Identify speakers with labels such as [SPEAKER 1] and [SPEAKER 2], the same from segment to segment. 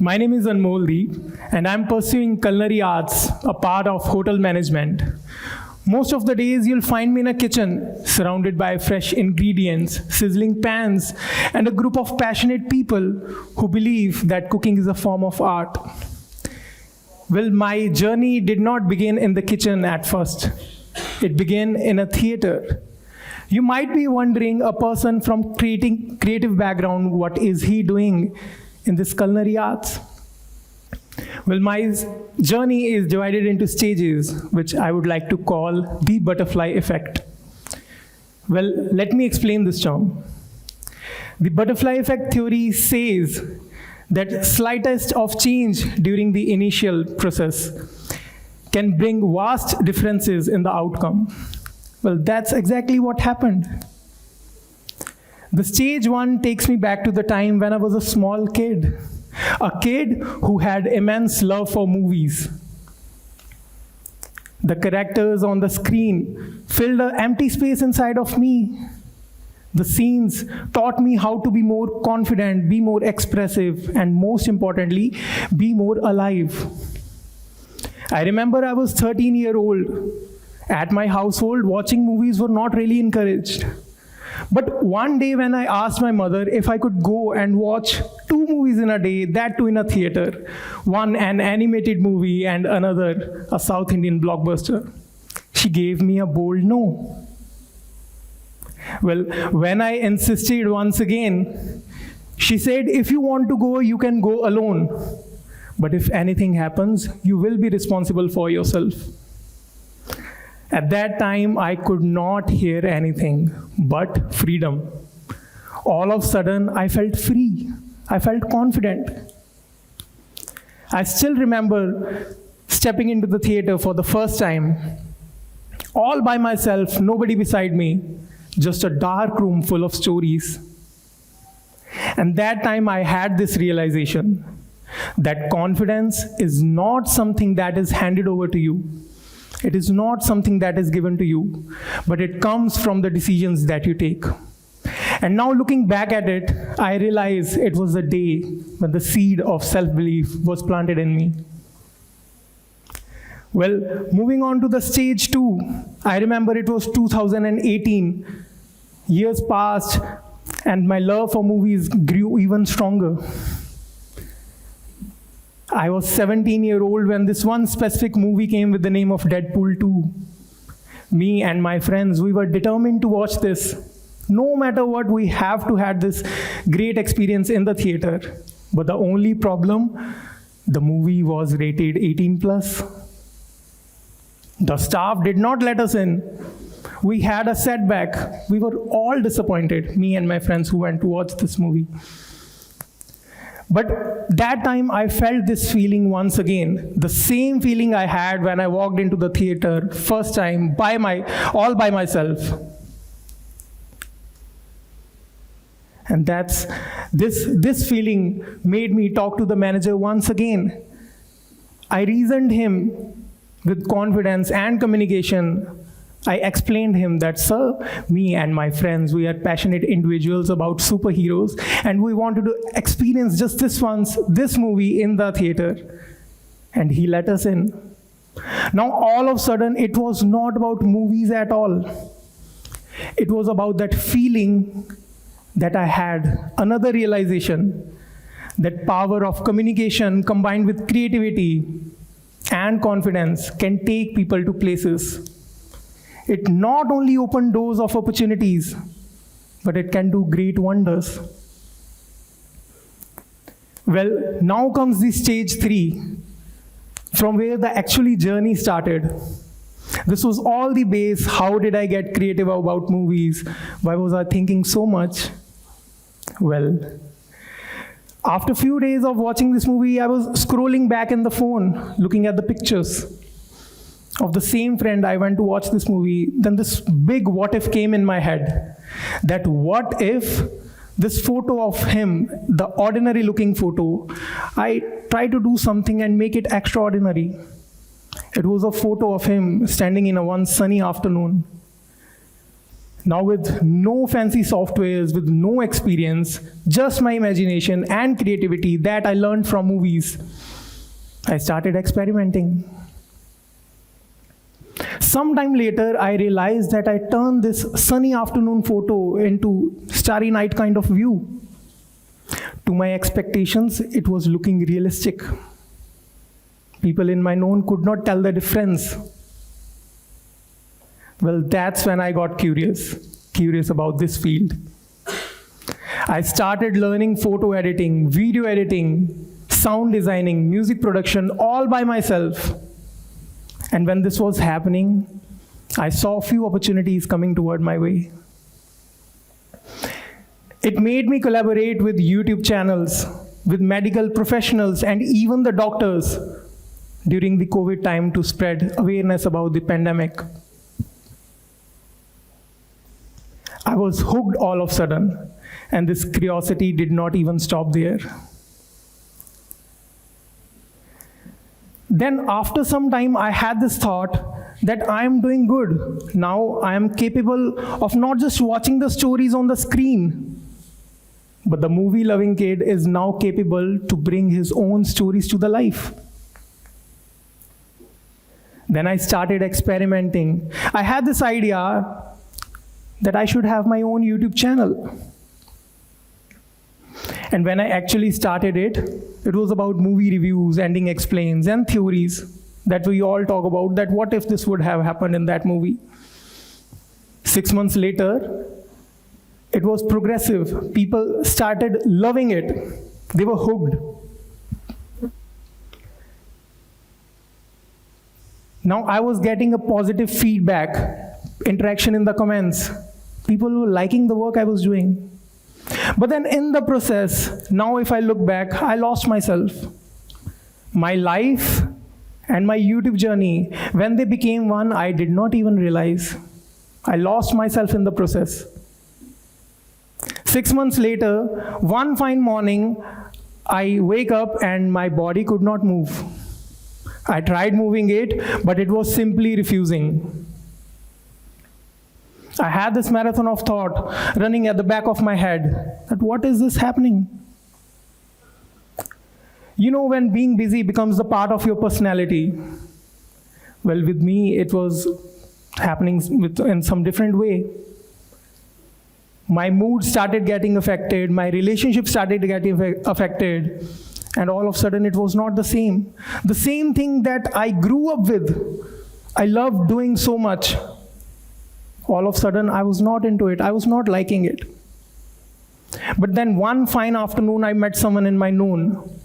[SPEAKER 1] My name is Anmoldep, and I'm pursuing culinary arts, a part of hotel management. Most of the days you'll find me in a kitchen, surrounded by fresh ingredients, sizzling pans, and a group of passionate people who believe that cooking is a form of art. Well, my journey did not begin in the kitchen at first. It began in a theater. You might be wondering, a person from creative background, what is he doing in this culinary arts? Well, my journey is divided into stages, which I would like to call the butterfly effect. Well, let me explain this term. The butterfly effect theory says that slightest of change during the initial process can bring vast differences in the outcome. Well, that's exactly what happened. The stage one takes me back to the time when I was a small kid, a kid who had immense love for movies. The characters on the screen filled an empty space inside of me. The scenes taught me how to be more confident, be more expressive, and most importantly, be more alive. I remember I was 13-year-old. At my household, watching movies were not really encouraged. But one day when I asked my mother if I could go and watch 2 movies in a day, that too in a theater, one an animated movie and another a South Indian blockbuster, she gave me a bold no. Well, when I insisted once again, she said, if you want to go, you can go alone. But if anything happens, you will be responsible for yourself. At that time, I could not hear anything but freedom. All of a sudden, I felt free. I felt confident. I still remember stepping into the theater for the first time, all by myself, nobody beside me, just a dark room full of stories. And that time, I had this realization that confidence is not something that is handed over to you. It is not something that is given to you, but it comes from the decisions that you take. And now looking back at it, I realize it was the day when the seed of self-belief was planted in me. Well, moving on to the stage 2, I remember it was 2018. Years passed, and my love for movies grew even stronger. I was 17-year-old when this one specific movie came with the name of Deadpool 2. Me and my friends, we were determined to watch this. No matter what, we have to have this great experience in the theater. But the only problem, the movie was rated 18+. The staff did not let us in. We had a setback. We were all disappointed, me and my friends who went to watch this movie. But that time I felt this feeling once again, the same feeling I had when I walked into the theater first time all by myself. And this feeling made me talk to the manager once again. I reasoned him with confidence and communication. I explained him that, sir, me and my friends, we are passionate individuals about superheroes, and we wanted to experience just this movie in the theater. And he let us in. Now, all of a sudden, it was not about movies at all. It was about that feeling that I had, another realization, that power of communication combined with creativity and confidence can take people to places. It not only opened doors of opportunities, but it can do great wonders. Well, now comes the stage 3, from where the actually journey started. This was all the base. How did I get creative about movies? Why was I thinking so much? Well, after a few days of watching this movie, I was scrolling back in the phone, looking at the pictures of the same friend I went to watch this movie. Then this big what if came in my head. That what if this photo of him, the ordinary looking photo, I try to do something and make it extraordinary. It was a photo of him standing in a one sunny afternoon. Now with no fancy softwares, with no experience, just my imagination and creativity that I learned from movies, I started experimenting. Sometime later, I realized that I turned this sunny afternoon photo into starry night kind of view. To my expectations, it was looking realistic. People in my known could not tell the difference. Well, that's when I got curious about this field. I started learning photo editing, video editing, sound designing, music production, all by myself. And when this was happening, I saw a few opportunities coming toward my way. It made me collaborate with YouTube channels, with medical professionals, and even the doctors during the COVID time to spread awareness about the pandemic. I was hooked all of a sudden, and this curiosity did not even stop there. Then after some time, I had this thought that I am doing good. Now I am capable of not just watching the stories on the screen, but the movie-loving kid is now capable to bring his own stories to the life. Then I started experimenting. I had this idea that I should have my own YouTube channel. And when I actually started it, it was about movie reviews, ending explains, and theories that we all talk about, that what if this would have happened in that movie. 6 months later, it was progressive. People started loving it. They were hooked. Now I was getting a positive feedback, interaction in the comments. People were liking the work I was doing. But then in the process, now if I look back, I lost myself. My life and my YouTube journey, when they became one, I did not even realize. I lost myself in the process. 6 months later, one fine morning, I wake up and my body could not move. I tried moving it, but it was simply refusing. I had this marathon of thought running at the back of my head, that what is this happening? You know, when being busy becomes the part of your personality. Well, with me, it was happening in some different way. My mood started getting affected, my relationship started getting affected, and all of a sudden it was not the same. The same thing that I grew up with, I loved doing so much. All of a sudden I was not into it, I was not liking it. But then one fine afternoon I met someone in my known.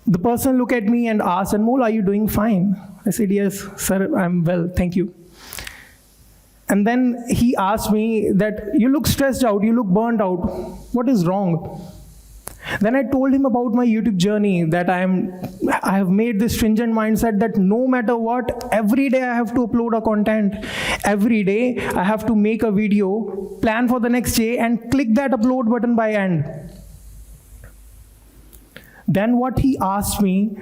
[SPEAKER 1] The person looked at me and asked, Anmol, are you doing fine? I said, yes, sir, I'm well, thank you. And then he asked me that, you look stressed out, you look burnt out. What is wrong? Then I told him about my YouTube journey, that I have made this stringent mindset that no matter what, every day I have to upload a content. Every day I have to make a video, plan for the next day, and click that upload button by end. Then what he asked me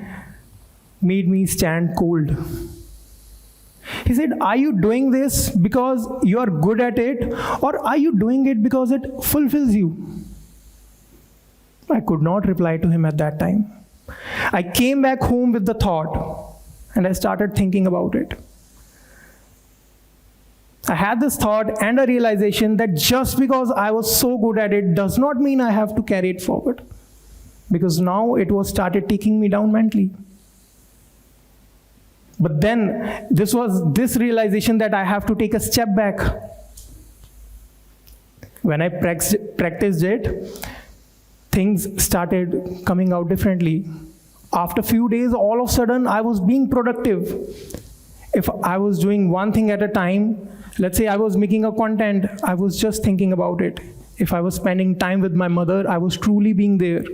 [SPEAKER 1] made me stand cold. He said, are you doing this because you are good at it, or are you doing it because it fulfills you? I could not reply to him at that time. I came back home with the thought, and I started thinking about it. I had this thought and a realization that just because I was so good at it does not mean I have to carry it forward. Because now it was started taking me down mentally. But then this was this realization that I have to take a step back. When I practiced it, things started coming out differently. After a few days, all of a sudden, I was being productive. If I was doing one thing at a time, let's say I was making a content, I was just thinking about it. If I was spending time with my mother, I was truly being there.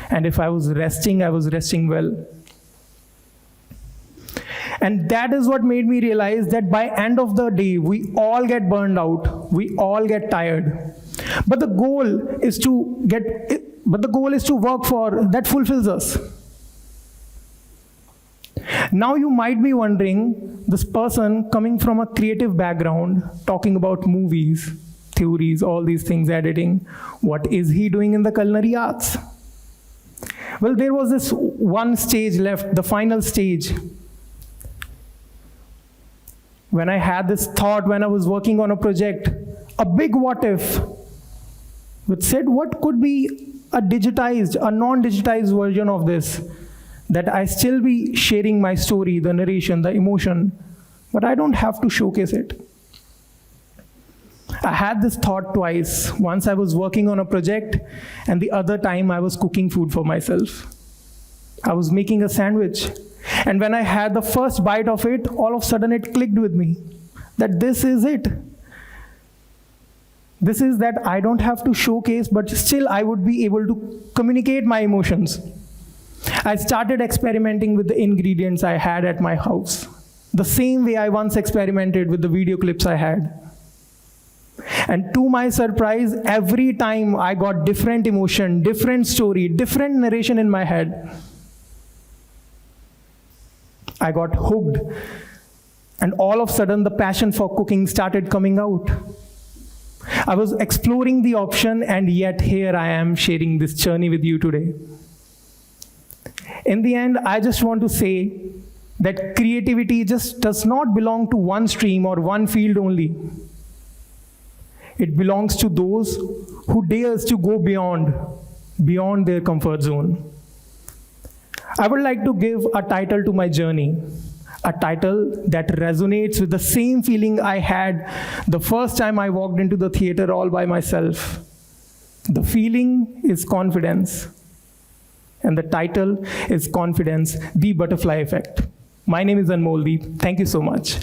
[SPEAKER 1] And if I was resting well. And that is what made me realize that by end of the day, we all get burned out. We all get tired. But the goal is to work for that fulfills us. Now you might be wondering this person coming from a creative background, talking about movies, theories, all these things, editing, what is he doing in the culinary arts? Well, there was this one stage left, the final stage, when I had this thought when I was working on a project, a big what if, which said what could be a digitized, a non-digitized version of this, that I still be sharing my story, the narration, the emotion, but I don't have to showcase it. I had this thought twice. Once I was working on a project, and the other time I was cooking food for myself. I was making a sandwich. And when I had the first bite of it, all of a sudden it clicked with me that this is it. This is that I don't have to showcase, but still I would be able to communicate my emotions. I started experimenting with the ingredients I had at my house, the same way I once experimented with the video clips I had. And to my surprise, every time I got different emotion, different story, different narration in my head. I got hooked, and all of a sudden the passion for cooking started coming out. I was exploring the option, and yet here I am sharing this journey with you today. In the end, I just want to say that creativity just does not belong to one stream or one field only. It belongs to those who dares to go beyond their comfort zone. I would like to give a title to my journey, a title that resonates with the same feeling I had the first time I walked into the theater all by myself. The feeling is confidence, and the title is Confidence, the Butterfly Effect. My name is Anmoldep. Thank you so much.